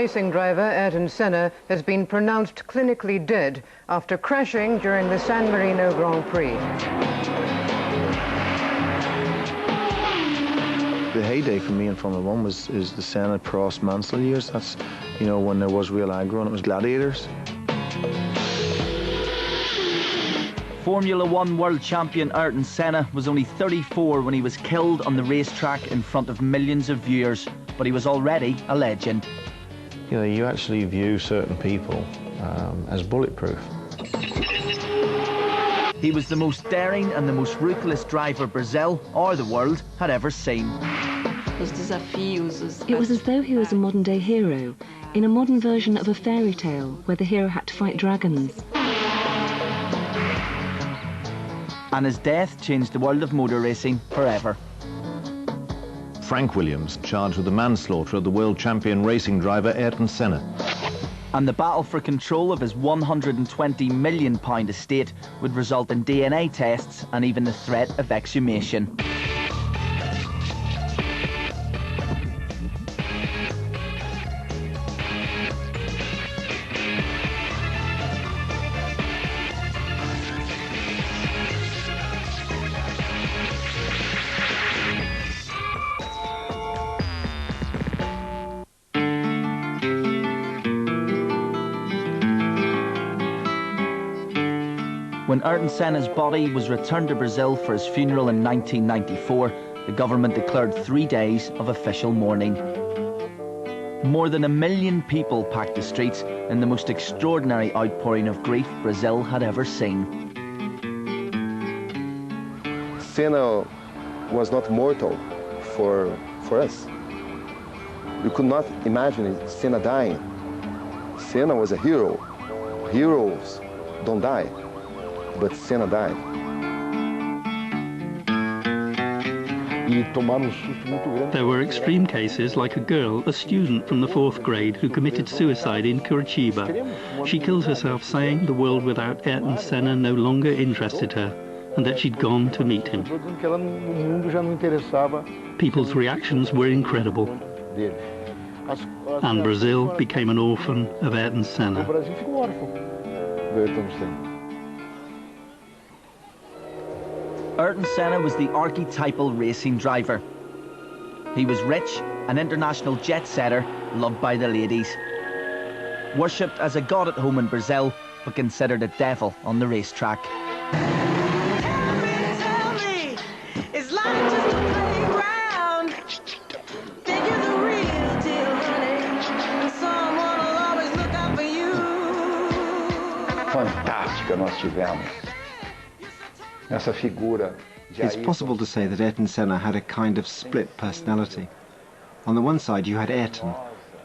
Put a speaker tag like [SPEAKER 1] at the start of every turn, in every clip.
[SPEAKER 1] racing driver Ayrton Senna has been pronounced clinically dead after crashing during the San Marino Grand Prix.
[SPEAKER 2] The heyday for me in Formula One is the Senna, Prost, Mansell years. That's, you know, when there was real aggro and it was gladiators.
[SPEAKER 3] Formula One world champion Ayrton Senna was only 34 when he was killed on the racetrack in front of millions of viewers, but he was already a legend.
[SPEAKER 2] You know, you actually view certain people as bulletproof.
[SPEAKER 3] He was the most daring and the most ruthless driver Brazil, or the world, had ever seen.
[SPEAKER 4] It was as though he was a modern-day hero, in a modern version of a fairy tale where the hero had to fight dragons.
[SPEAKER 3] And his death changed the world of motor racing forever.
[SPEAKER 5] Frank Williams charged with the manslaughter of the world champion racing driver Ayrton Senna.
[SPEAKER 3] And the battle for control of his £120 million estate would result in DNA tests and even the threat of exhumation. When Ayrton Senna's body was returned to Brazil for his funeral in 1994, the government declared 3 days of official mourning. More than 1 million people packed the streets in the most extraordinary outpouring of grief Brazil had ever seen.
[SPEAKER 6] Senna was not mortal for us. You could not imagine Senna dying. Senna was a hero. Heroes don't die. But Senna died.
[SPEAKER 7] There were extreme cases like a girl, a student from the 4th grade, who committed suicide in Curitiba. She killed herself saying the world without Ayrton Senna no longer interested her and that she'd gone to meet him. People's reactions were incredible. And Brazil became an orphan of Ayrton Senna.
[SPEAKER 3] Ayrton Senna was the archetypal racing driver. He was rich, an international jet-setter, loved by the ladies. Worshipped as a god at home in Brazil, but considered a devil on the racetrack.
[SPEAKER 8] Fantástica nós tivemos.
[SPEAKER 9] It's possible to say that Ayrton Senna had a kind of split personality. On the one side you had Ayrton,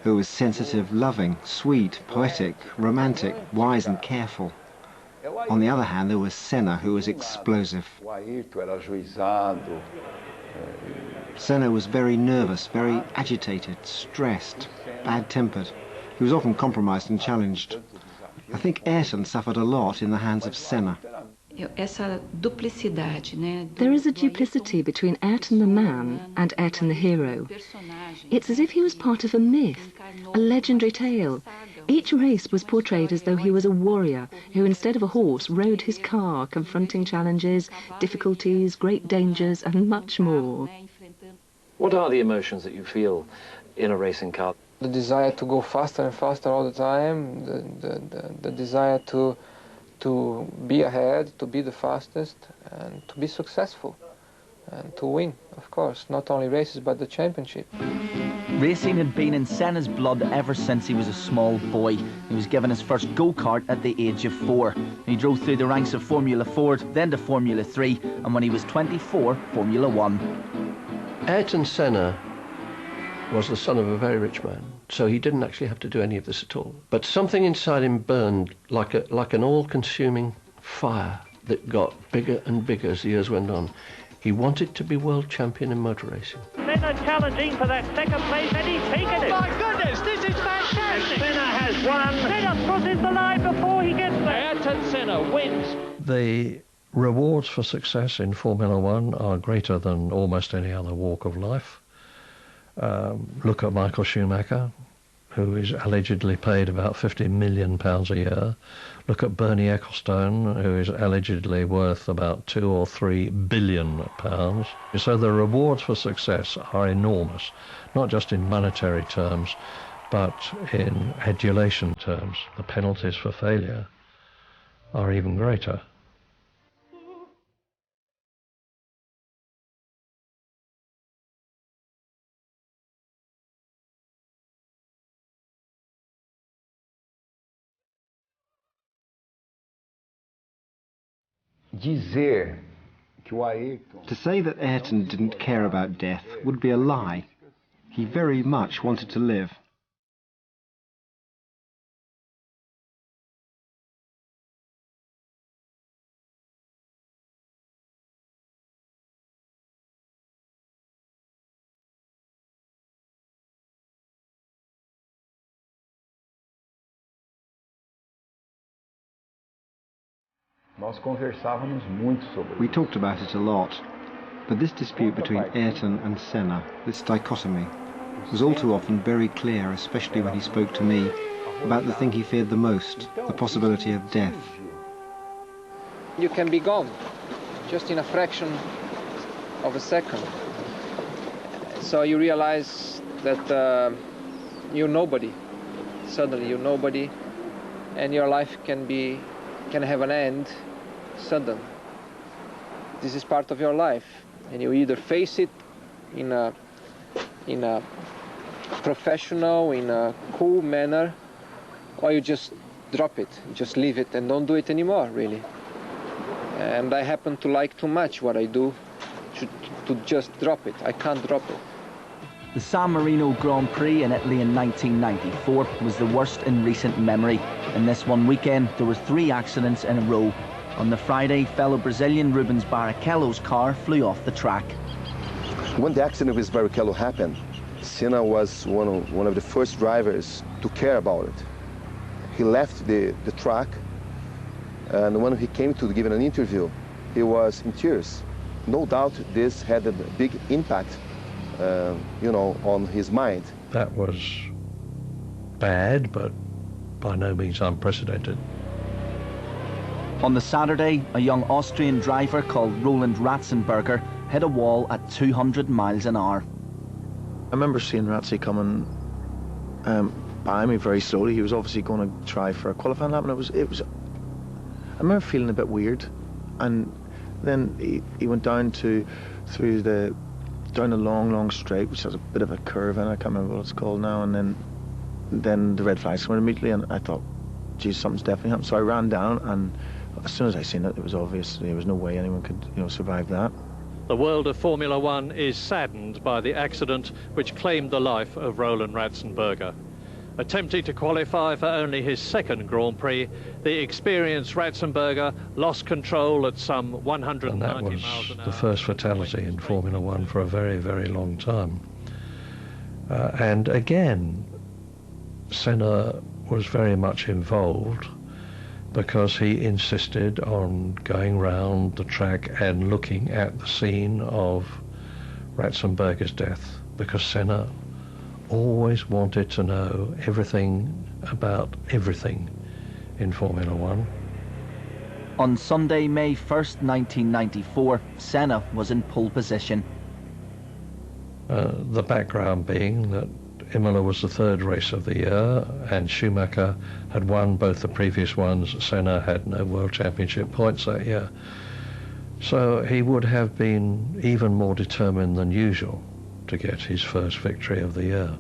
[SPEAKER 9] who was sensitive, loving, sweet, poetic, romantic, wise and careful. On the other hand there was Senna, who was explosive. Senna was very nervous, very agitated, stressed, bad-tempered. He was often compromised and challenged. I think Ayrton suffered a lot in the hands of Senna.
[SPEAKER 4] There is a duplicity between Ayrton the man and Ayrton the hero. It's as if he was part of a myth, a legendary tale. Each race was portrayed as though he was a warrior who, instead of a horse, rode his car, confronting challenges, difficulties, great dangers, and much more.
[SPEAKER 10] What are the emotions that you feel in a racing car?
[SPEAKER 11] The desire to go faster and faster all the time, the desire to be ahead, to be the fastest, and to be successful, and to win, of course, not only races but the championship.
[SPEAKER 3] Racing had been in Senna's blood ever since he was a small boy. He was given his first go-kart at the age of 4. He drove through the ranks of Formula Ford, then to Formula 3, and when he was 24, Formula 1.
[SPEAKER 12] Ayrton Senna was the son of a very rich man, so he didn't actually have to do any of this at all. But something inside him burned like an all-consuming fire that got bigger and bigger as the years went on. He wanted to be world champion in motor racing.
[SPEAKER 13] Senna challenging for that second place, and he's taken it. Oh my goodness, this is fantastic! And Senna has won. Senna crosses the line before he gets there. Ayrton Senna wins.
[SPEAKER 14] The rewards for success in Formula One are greater than almost any other walk of life. Look at Michael Schumacher, who is allegedly paid about £50 million a year. Look at Bernie Ecclestone, who is allegedly worth about £2 or £3 billion. So the rewards for success are enormous, not just in monetary terms, but in adulation terms. The penalties for failure are even greater.
[SPEAKER 9] To say that Ayrton didn't care about death would be a lie. He very much wanted to live. We talked about it a lot, but this dispute between Ayrton and Senna, this dichotomy, was all too often very clear, especially when he spoke to me about the thing he feared the most, the possibility of death.
[SPEAKER 11] You can be gone, just in a fraction of a second. So you realize that you're nobody. Suddenly you're nobody, and your life can have an end sudden. This is part of your life, and you either face it in a professional, in a cool manner, or you just drop it, just leave it and don't do it anymore, really. And I happen to like too much what I do to just drop it. I can't drop it.
[SPEAKER 3] The San Marino Grand Prix in Italy in 1994 was the worst in recent memory. In this one weekend, there were 3 accidents in a row. On the Friday, fellow Brazilian Rubens Barrichello's car flew off the track.
[SPEAKER 6] When the accident with Barrichello happened, Senna was one of the first drivers to care about it. He left the track, and when he came to give an interview, he was in tears. No doubt this had a big impact on his mind.
[SPEAKER 14] That was bad, but by no means unprecedented.
[SPEAKER 3] On the Saturday, a young Austrian driver called Roland Ratzenberger hit a wall at 200 miles an hour.
[SPEAKER 2] I remember seeing Ratzi coming by me very slowly. He was obviously going to try for a qualifying lap, and it was. I remember feeling a bit weird, and then he went down down a long straight, which has a bit of a curve, and I can't remember what it's called now. And then the red flags went immediately, and I thought, geez, something's definitely happened. So I ran down, and as soon as I seen it, it was obvious there was no way anyone could, survive that.
[SPEAKER 13] The world of Formula One is saddened by the accident which claimed the life of Roland Ratzenberger. Attempting to qualify for only his second Grand Prix, the experienced Ratzenberger lost control at some 190 miles an hour.
[SPEAKER 14] And that was the first fatality in Formula One for a very, very long time. And again, Senna was very much involved because he insisted on going round the track and looking at the scene of Ratzenberger's death, because Senna always wanted to know everything about everything in Formula One.
[SPEAKER 3] On Sunday, May 1st, 1994, Senna was in pole position.
[SPEAKER 14] The background being that Imola was the 3rd race of the year, and Schumacher had won both the previous ones. Senna had no World Championship points that year. So he would have been even more determined than usual to get his first victory of the year.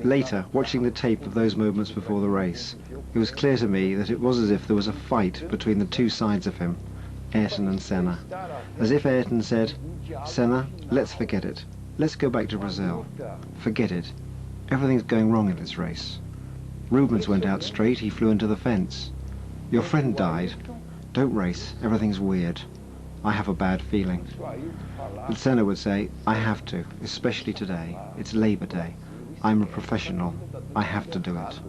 [SPEAKER 9] Later, watching the tape of those moments before the race, it was clear to me that it was as if there was a fight between the two sides of him, Ayrton and Senna. As if Ayrton said, "Senna, let's forget it. Let's go back to Brazil. Forget it. Everything's going wrong in this race. Rubens went out straight, he flew into the fence. Your friend died. Don't race, everything's weird. I have a bad feeling." But Senna would say, "I have to, especially today. It's Labor Day. I'm a professional. I have to do it."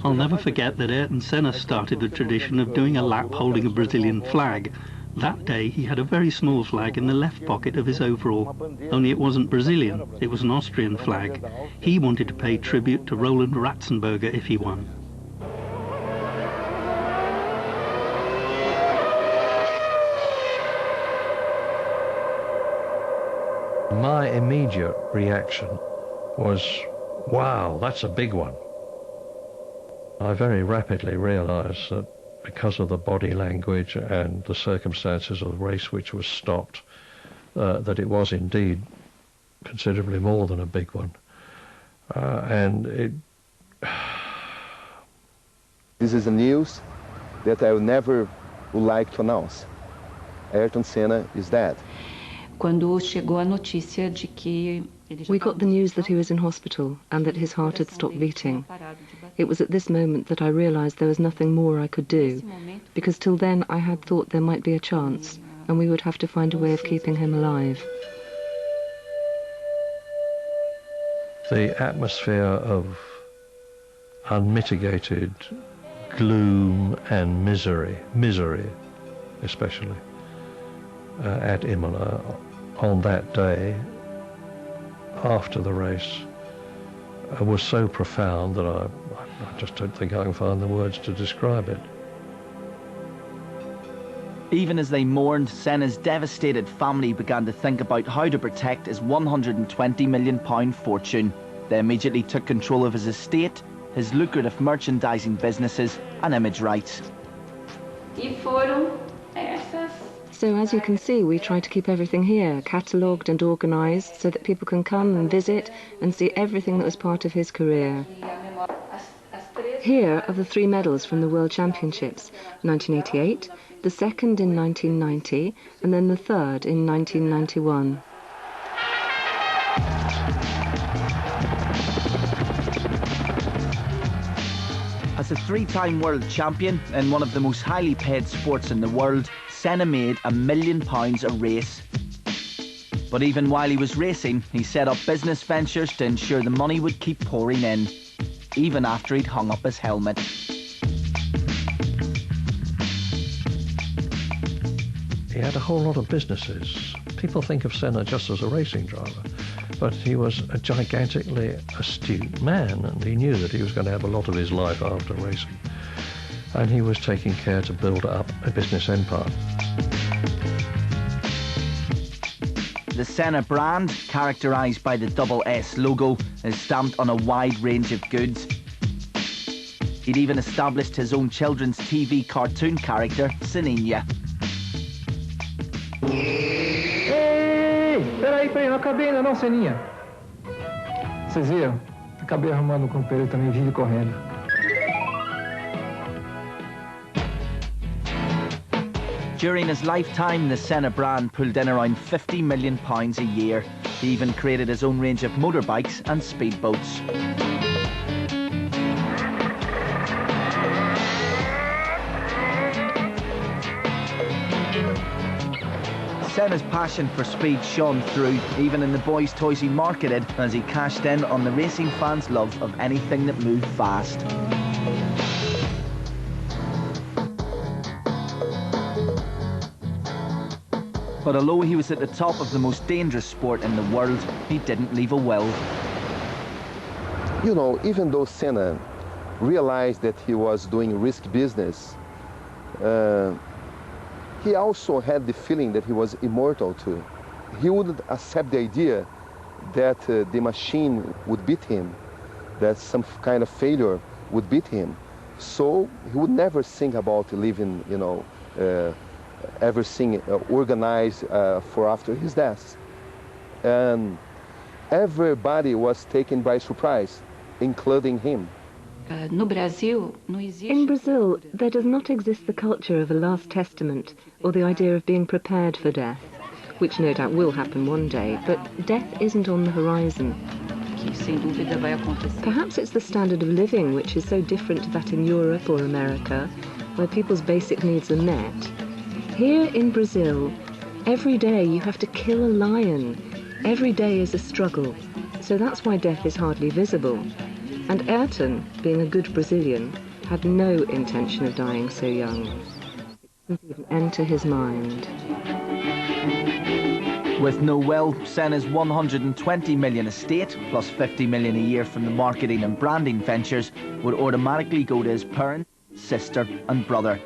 [SPEAKER 7] I'll never forget that Ayrton Senna started the tradition of doing a lap holding a Brazilian flag. That day he had a very small flag in the left pocket of his overall, only it wasn't Brazilian, it was an Austrian flag. He wanted to pay tribute to Roland Ratzenberger if he won.
[SPEAKER 14] My immediate reaction was, wow, that's a big one. I very rapidly realized that because of the body language and the circumstances of the race which was stopped, that it was indeed considerably more than a big one.
[SPEAKER 6] This is a news that I would never like to announce. Ayrton Senna is dead.
[SPEAKER 4] We got the news that he was in hospital and that his heart had stopped beating. It was at this moment that I realized there was nothing more I could do, because till then I had thought there might be a chance and we would have to find a way of keeping him alive.
[SPEAKER 14] The atmosphere of unmitigated gloom and misery especially, at Imola on that day after the race was so profound that I just don't think I can find the words to describe it.
[SPEAKER 3] Even as they mourned, Senna's devastated family began to think about how to protect his £120 million fortune. They immediately took control of his estate, his lucrative merchandising businesses and image rights.
[SPEAKER 4] So as you can see, we try to keep everything here, catalogued and organised, so that people can come and visit and see everything that was part of his career. Here are the 3 medals from the World Championships, 1988, the second in 1990, and then the third in 1991.
[SPEAKER 3] As a 3-time world champion in one of the most highly paid sports in the world, Senna made £1 million a race. But even while he was racing, he set up business ventures to ensure the money would keep pouring in, even after he'd hung up his helmet.
[SPEAKER 14] He had a whole lot of businesses. People think of Senna just as a racing driver, but he was a gigantically astute man, and he knew that he was going to have a lot of his life after racing. And he was taking care to build up a business empire.
[SPEAKER 3] The Senna brand, characterised by the double S logo, is stamped on a wide range of goods. He'd even established his own children's TV cartoon character, Senninha.
[SPEAKER 11] Ei, peraí, não acabei ainda não, Senninha. Vocês viram? Acabei arrumando com o Pedro também, vive correndo.
[SPEAKER 3] During his lifetime, the Senna brand pulled in around £50 million a year. He even created his own range of motorbikes and speedboats. Senna's passion for speed shone through, even in the boys' toys he marketed, as he cashed in on the racing fans' love of anything that moved fast. But although he was at the top of the most dangerous sport in the world, he didn't leave a will.
[SPEAKER 6] You know, even though Senna realized that he was doing risk business, he also had the feeling that he was immortal too. He wouldn't accept the idea that the machine would beat him, that some kind of failure would beat him. So he would never think about leaving, you know, everything organized for after his death. And everybody was taken by surprise, including him.
[SPEAKER 4] In Brazil, there does not exist the culture of a last testament or the idea of being prepared for death, which no doubt will happen one day, but death isn't on the horizon. Perhaps it's the standard of living which is so different to that in Europe or America, where people's basic needs are met. Here in Brazil, every day you have to kill a lion. Every day is a struggle, so that's why death is hardly visible. And Ayrton, being a good Brazilian, had no intention of dying so young. Didn't enter his mind.
[SPEAKER 3] With no will, Senna's 120 million estate, plus 50 million a year from the marketing and branding ventures, would automatically go to his parents, sister and brother.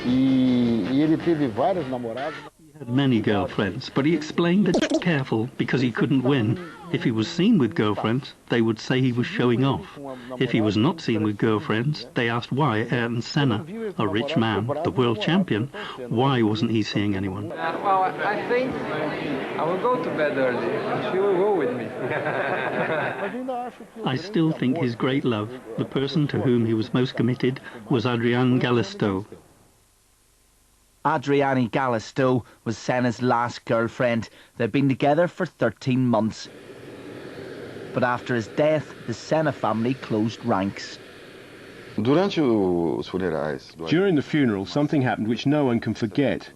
[SPEAKER 7] He had many girlfriends, but he explained that he was careful because he couldn't win. If he was seen with girlfriends, they would say he was showing off. If he was not seen with girlfriends, they asked why Ayrton Senna, a rich man, the world champion, why wasn't he seeing anyone?
[SPEAKER 11] Well, I think I will go to bed early and she will go with me.
[SPEAKER 7] I still think his great love, the person to whom he was most committed, was Adriane Galisteu.
[SPEAKER 3] Adriane Galisteu was Senna's last girlfriend. They'd been together for 13 months. But after his death, the Senna family closed ranks.
[SPEAKER 8] During the funeral, something happened which no one can forget,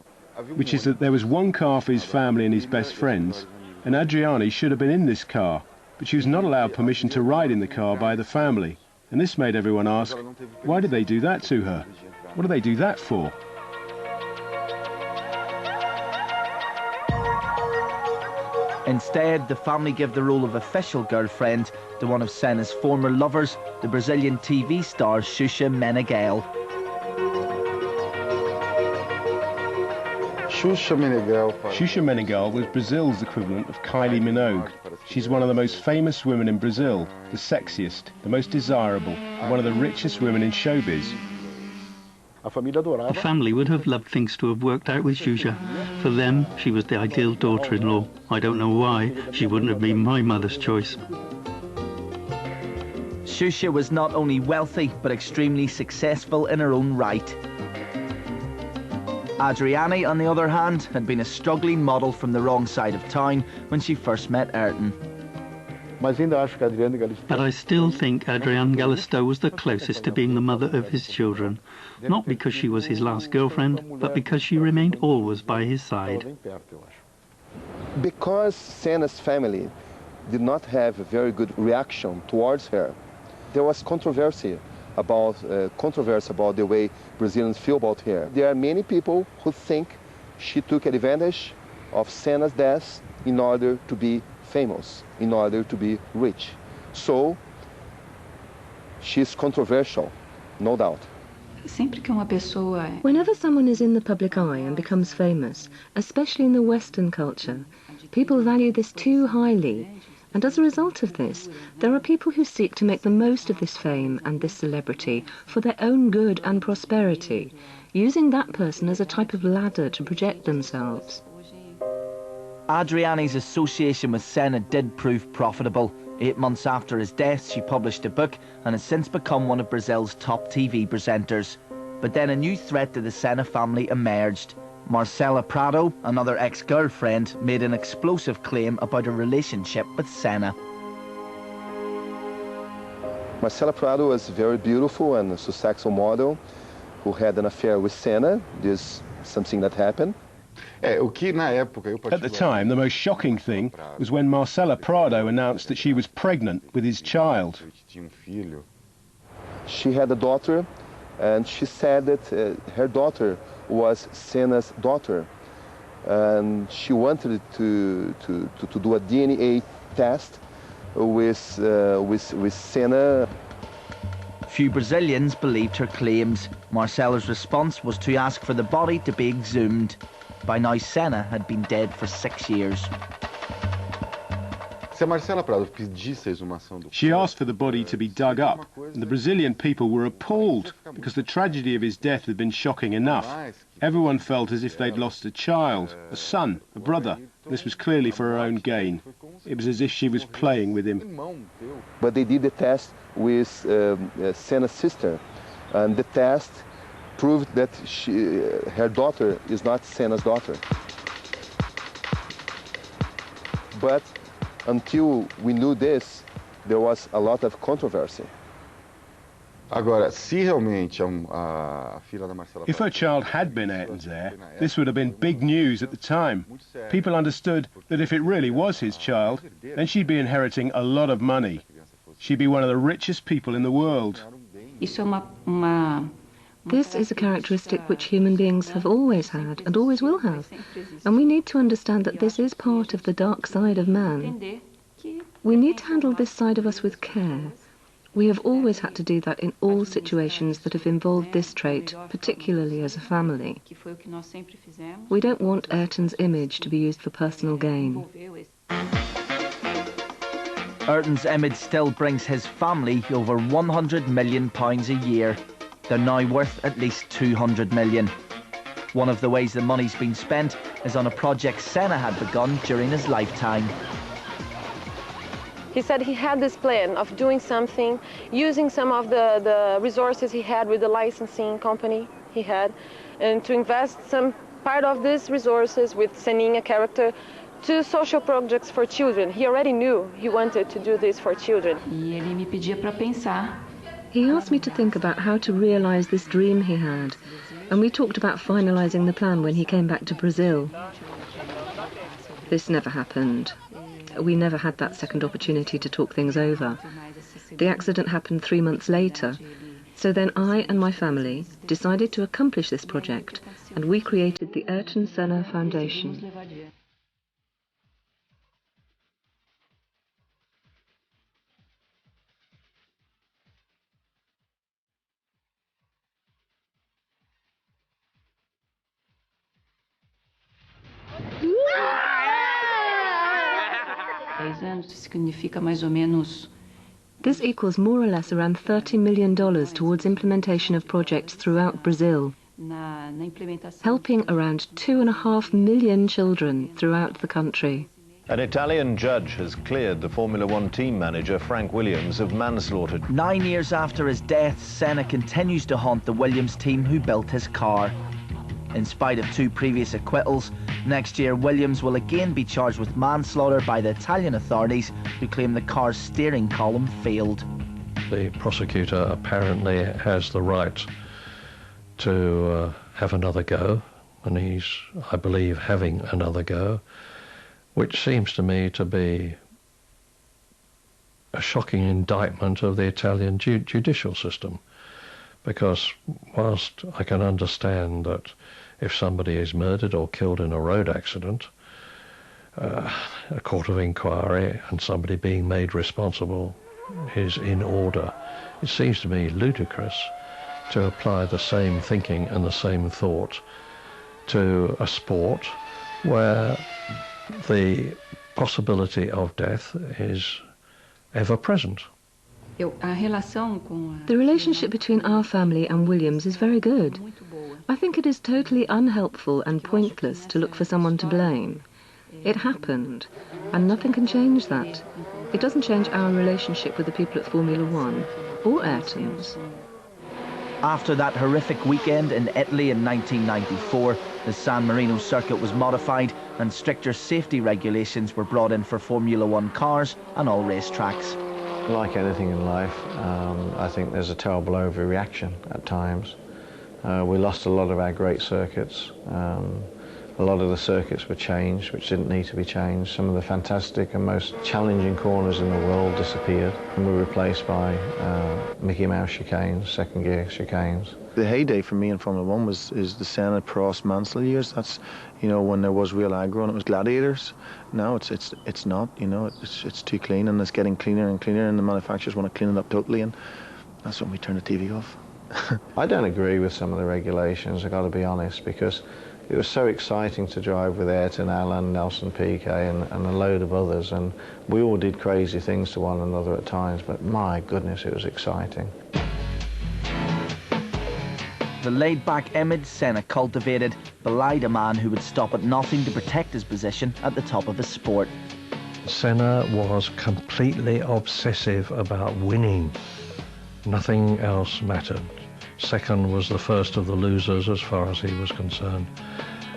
[SPEAKER 8] which is that there was one car for his family and his best friends, and Adriane should have been in this car, but she was not allowed permission to ride in the car by the family. And this made everyone ask, why did they do that to her? What do they do that for?
[SPEAKER 3] Instead, the family gave the role of official girlfriend to one of Senna's former lovers, the Brazilian TV star Xuxa Meneghel.
[SPEAKER 8] Xuxa Meneghel was Brazil's equivalent of Kylie Minogue. She's one of the most famous women in Brazil, the sexiest, the most desirable, and one of the richest women in showbiz.
[SPEAKER 7] The family would have loved things to have worked out with Xuxa. For them, she was the ideal daughter-in-law. I don't know why. She wouldn't have been my mother's choice.
[SPEAKER 3] Xuxa was not only wealthy, but extremely successful in her own right. Adriane, on the other hand, had been a struggling model from the wrong side of town when she first met Ayrton.
[SPEAKER 7] But I still think Adriane Galisteu was the closest to being the mother of his children. Not because she was his last girlfriend, but because she remained always by his side.
[SPEAKER 6] Because Senna's family did not have a very good reaction towards her, there was controversy about the way Brazilians feel about her. There are many people who think she took advantage of Senna's death in order to be famous, in order to be rich. So she's controversial, no doubt.
[SPEAKER 4] Whenever someone is in the public eye and becomes famous, especially in the Western culture, people value this too highly. And as a result of this, there are people who seek to make the most of this fame and this celebrity for their own good and prosperity, using that person as a type of ladder to project themselves.
[SPEAKER 3] Adriane's association with Senna did prove profitable. 8 months after his death, she published a book and has since become one of Brazil's top TV presenters. But then a new threat to the Senna family emerged. Marcela Prado, another ex-girlfriend, made an explosive claim about a relationship with Senna.
[SPEAKER 6] Marcela Prado was a very beautiful and successful model who had an affair with Senna. This is something that happened.
[SPEAKER 8] At the time, the most shocking thing was when Marcela Prado announced that she was pregnant with his child.
[SPEAKER 6] She had a daughter, and she said that her daughter was Senna's daughter. And she wanted to do a DNA test with Senna.
[SPEAKER 3] Few Brazilians believed her claims. Marcela's response was to ask for the body to be exhumed. By now, Senna had been dead for 6 years.
[SPEAKER 8] She asked for the body to be dug up, and the Brazilian people were appalled because the tragedy of his death had been shocking enough. Everyone felt as if they'd lost a child, a son, a brother. This was clearly for her own gain. It was as if she was playing with him.
[SPEAKER 6] But they did the test with Senna's sister, and the test proved that her daughter is not Senna's daughter. But until we knew this, there was a lot of controversy.
[SPEAKER 8] If her child had been Ayrton's heir, this would have been big news at the time. People understood that if it really was his child, then she'd be inheriting a lot of money. She'd be one of the richest people in the world.
[SPEAKER 4] This is a characteristic which human beings have always had and always will have. And we need to understand that this is part of the dark side of man. We need to handle this side of us with care. We have always had to do that in all situations that have involved this trait, particularly as a family. We don't want Ayrton's image to be used for personal gain.
[SPEAKER 3] Ayrton's image still brings his family over £100 million a year. They're now worth at least £200 million. One of the ways the money's been spent is on a project Senna had begun during his lifetime.
[SPEAKER 15] He said he had this plan of doing something, using some of the resources he had with the licensing company he had, and to invest some part of these resources with Senninha character to social projects for children. He already knew he wanted to do this for children.
[SPEAKER 4] He asked me to think about how to realize this dream he had, and we talked about finalizing the plan when he came back to Brazil. This never happened. We never had that second opportunity to talk things over. The accident happened 3 months later, so then I and my family decided to accomplish this project, and we created the Ayrton Senna Foundation. This equals more or less around $30 million towards implementation of projects throughout Brazil, helping around 2.5 million children throughout the country.
[SPEAKER 5] An Italian judge has cleared the Formula One team manager, Frank Williams, of manslaughter.
[SPEAKER 3] 9 years after his death, Senna continues to haunt the Williams team who built his car. In spite of 2 previous acquittals, next year Williams will again be charged with manslaughter by the Italian authorities who claim the car's steering column failed.
[SPEAKER 14] The prosecutor apparently has the right to have another go, and he's, I believe, having another go, which seems to me to be a shocking indictment of the Italian judicial system. Because whilst I can understand that if somebody is murdered or killed in a road accident, a court of inquiry and somebody being made responsible is in order, it seems to me ludicrous to apply the same thinking and the same thought to a sport where the possibility of death is ever present.
[SPEAKER 4] The relationship between our family and Williams is very good. I think it is totally unhelpful and pointless to look for someone to blame. It happened, and nothing can change that. It doesn't change our relationship with the people at Formula One, or Ayrton's.
[SPEAKER 3] After that horrific weekend in Italy in 1994, the San Marino circuit was modified and stricter safety regulations were brought in for Formula One cars and all racetracks.
[SPEAKER 12] Like anything in life, I think there's a terrible overreaction at times. We lost a lot of our great circuits. A lot of the circuits were changed, which didn't need to be changed. Some of the fantastic and most challenging corners in the world disappeared and were replaced by Mickey Mouse chicanes, second gear chicanes.
[SPEAKER 2] The heyday for me in Formula One is the Senna, Prost, Mansell years. That's, you know, when there was real aggro and it was gladiators. Now it's not, you know, it's too clean, and it's getting cleaner and cleaner, and the manufacturers want to clean it up totally, and that's when we turn the TV off.
[SPEAKER 12] I don't agree with some of the regulations, I've got to be honest, because it was so exciting to drive with Ayrton, Alan, Nelson Piquet and a load of others, and we all did crazy things to one another at times, but my goodness, it was exciting.
[SPEAKER 3] The laid-back image Senna cultivated belied a man who would stop at nothing to protect his position at the top of his sport.
[SPEAKER 14] Senna was completely obsessive about winning. Nothing else mattered. Second was the first of the losers as far as he was concerned.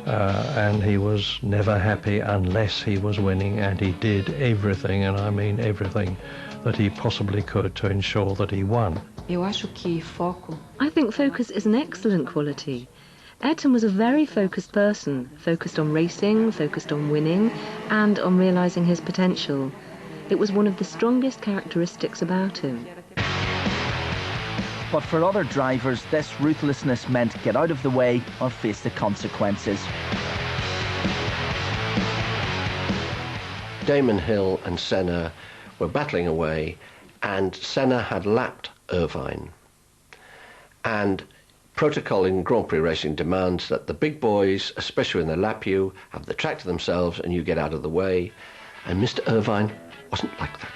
[SPEAKER 14] and he was never happy unless he was winning, and he did everything, and I mean everything, that he possibly could to ensure that he won.
[SPEAKER 4] I think focus is an excellent quality. Ayrton was a very focused person, focused on racing, focused on winning, and on realising his potential. It was one of the strongest characteristics about him.
[SPEAKER 3] But for other drivers, this ruthlessness meant get out of the way or face the consequences.
[SPEAKER 12] Damon Hill and Senna were battling away, and Senna had lapped Irvine. And protocol in Grand Prix racing demands that the big boys, especially when they lap you, have the track to themselves and you get out of the way. And Mr. Irvine wasn't like that.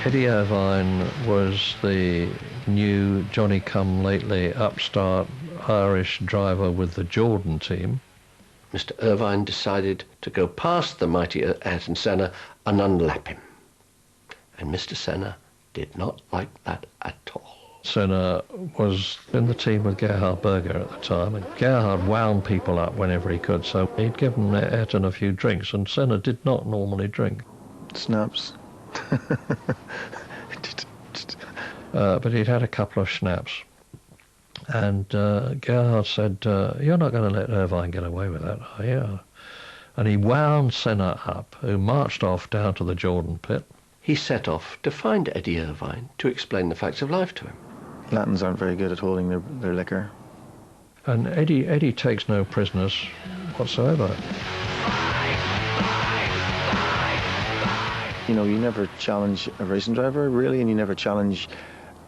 [SPEAKER 14] Eddie Irvine was the new Johnny-come-lately upstart Irish driver with the Jordan team.
[SPEAKER 12] Mr. Irvine decided to go past the mighty Ayrton Senna and unlap him. And Mr. Senna did not like that at all.
[SPEAKER 14] Senna was in the team with Gerhard Berger at the time, and Gerhard wound people up whenever he could, so he'd given Ayrton a few drinks, and Senna did not normally drink.
[SPEAKER 2] Snaps.
[SPEAKER 14] But he'd had a couple of schnapps. And Gerhard said, "You're not going to let Irvine get away with that, are you?" And he wound Senna up, who marched off down to the Jordan pit.
[SPEAKER 12] He set off to find Eddie Irvine to explain the facts of life to him.
[SPEAKER 2] Latins aren't very good at holding their liquor.
[SPEAKER 14] And Eddie takes no prisoners whatsoever.
[SPEAKER 2] You know, you never challenge a racing driver, really, and you never challenge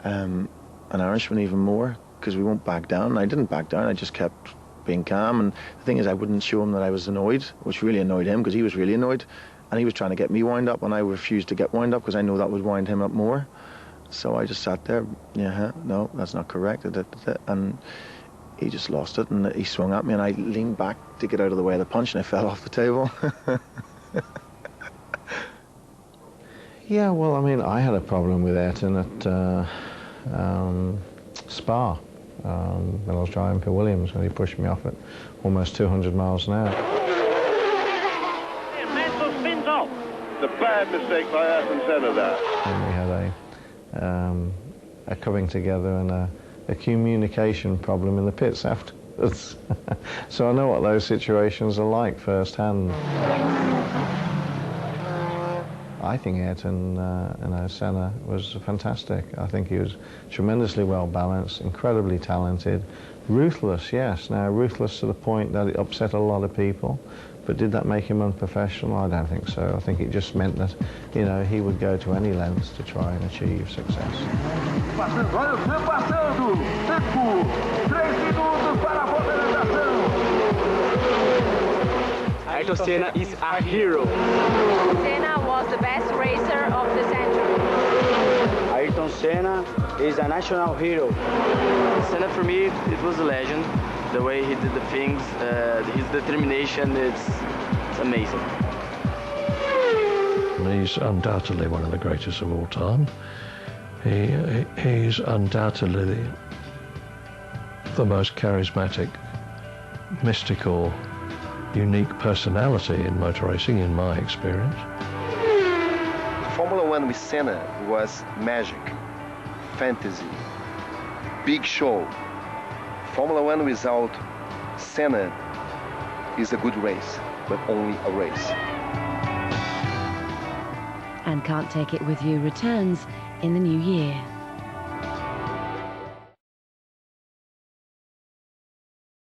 [SPEAKER 2] an Irishman even more, because we won't back down. I didn't back down, I just kept being calm, and the thing is, I wouldn't show him that I was annoyed, which really annoyed him, because he was really annoyed, and he was trying to get me wind up, and I refused to get wind up, because I know that would wind him up more. So I just sat there, no, that's not correct, and he just lost it, and he swung at me, and I leaned back to get out of the way of the punch, and I fell off the table.
[SPEAKER 9] Yeah, well, I mean, I had a problem with Ayrton at Spa when I was driving for Williams, and he pushed me off at almost 200 miles an hour.
[SPEAKER 16] The bad mistake by Ayrton Senna there.
[SPEAKER 9] And we had a coming together and a communication problem in the pits afterwards. So I know what those situations are like firsthand. I think Ayrton Senna was fantastic. I think he was tremendously well balanced, incredibly talented, ruthless, yes. Now, ruthless to the point that it upset a lot of people, but did that make him unprofessional? I don't think so. I think it just meant that, you know, he would go to any lengths to try and achieve success.
[SPEAKER 17] Ayrton Senna is a hero.
[SPEAKER 15] Senna was the best racer of the century.
[SPEAKER 17] Ayrton Senna is a national hero.
[SPEAKER 18] Senna, for me, it was a legend. The way he did the things, his determination, it's amazing.
[SPEAKER 14] He's undoubtedly one of the greatest of all time. He's undoubtedly the most charismatic, mystical, unique personality in motor racing, in my experience.
[SPEAKER 6] Formula One with Senna was magic, fantasy, big show. Formula One without Senna is a good race, but only a race.
[SPEAKER 19] And Can't Take It With You returns in the new year.